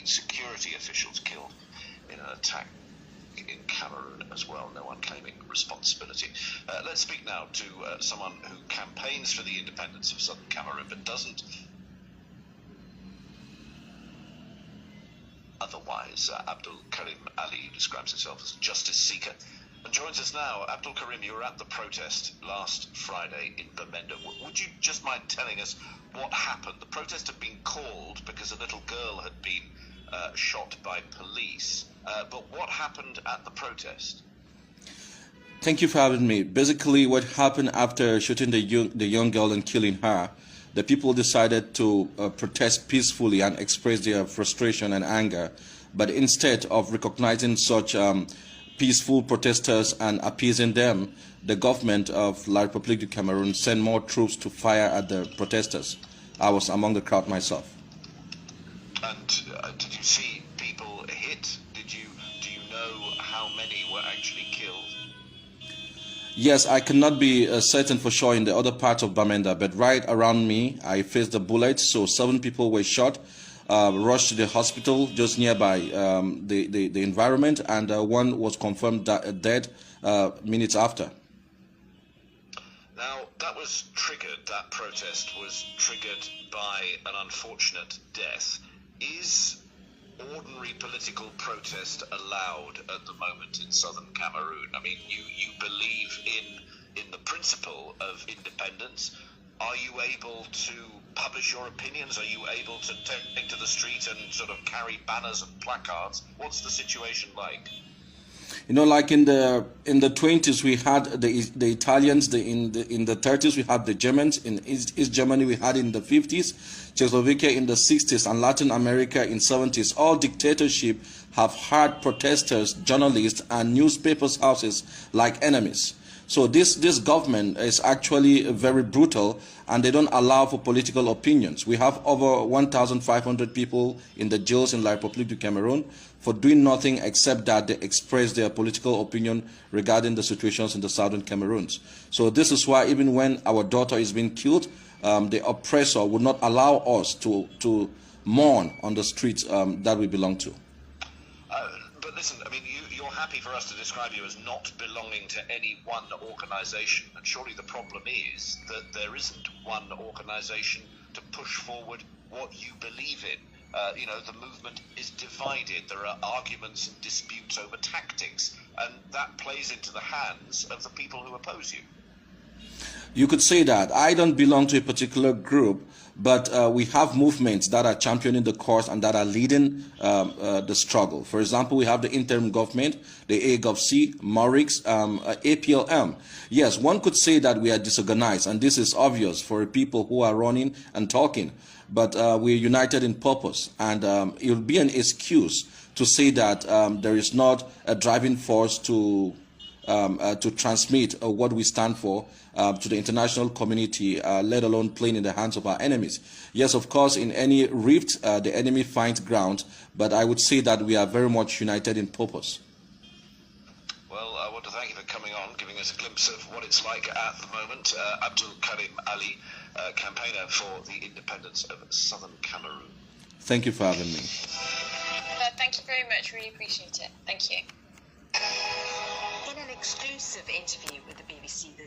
security officials killed in an attack in Cameroon as well, no one claiming responsibility. Let's speak now to someone who campaigns for the independence of southern Cameroon but doesn't otherwise. Abdul Karim Ali describes himself as a justice seeker and joins us now. Abdul Karim, you were at the protest last Friday in Bamenda. Would you just mind telling us what happened? The protest had been called because a little girl had been shot by police. But what happened at the protest? Thank you for having me. Basically, what happened after shooting the young girl and killing her, the people decided to protest peacefully and express their frustration and anger. But instead of recognizing such peaceful protesters and appeasing them, the government of La République du Cameroon sent more troops to fire at the protesters. I was among the crowd myself. And did you see people hit? Do you know how many were actually killed? Yes, I cannot be certain for sure in the other parts of Bamenda, but right around me, I faced the bullets. So 7 people were shot, rushed to the hospital just nearby the environment, and one was confirmed dead minutes after. Now, that protest was triggered by an unfortunate death. Is ordinary political protest allowed at the moment in southern Cameroon? I mean, you believe in the principle of independence. Are you able to publish your opinions? Are you able to take to the street and sort of carry banners and placards? What's the situation like? You know, like in the 20s we had the Italians, in the 30s we had the Germans, in East Germany we had in the 50s, Czechoslovakia in the 60s, and Latin America in 70s. All dictatorship have had protesters, journalists, and newspapers houses like enemies. So this government is actually very brutal, and they don't allow for political opinions. We have over 1,500 people in the jails in La République du Cameroon for doing nothing except that they express their political opinion regarding the situations in the southern Cameroons. So this is why even when our daughter is being killed, the oppressor would not allow us to mourn on the streets that we belong to. But listen, I mean, you're happy for us to describe you as not belonging to any one organization, and surely the problem is that there isn't one organization to push forward what you believe in. The movement is divided. There are arguments and disputes over tactics, and that plays into the hands of the people who oppose you. You could say that. I don't belong to a particular group, but we have movements that are championing the cause and that are leading the struggle. For example, we have the interim government, the AGovC, MORIX, APLM. Yes, one could say that we are disorganized, and this is obvious for people who are running and talking, but we're united in purpose, and it will be an excuse to say that there is not a driving force to transmit what we stand for to the international community, let alone playing in the hands of our enemies. Yes, of course, in any rift, the enemy finds ground, but I would say that we are very much united in purpose. Well, I want to thank you for coming on, giving us a glimpse of what it's like at the moment. Abdul Karim Ali, campaigner for the independence of southern Cameroon. Thank you for having me. Thank you very much. Really appreciate it. Thank you. In an exclusive interview with the BBC, the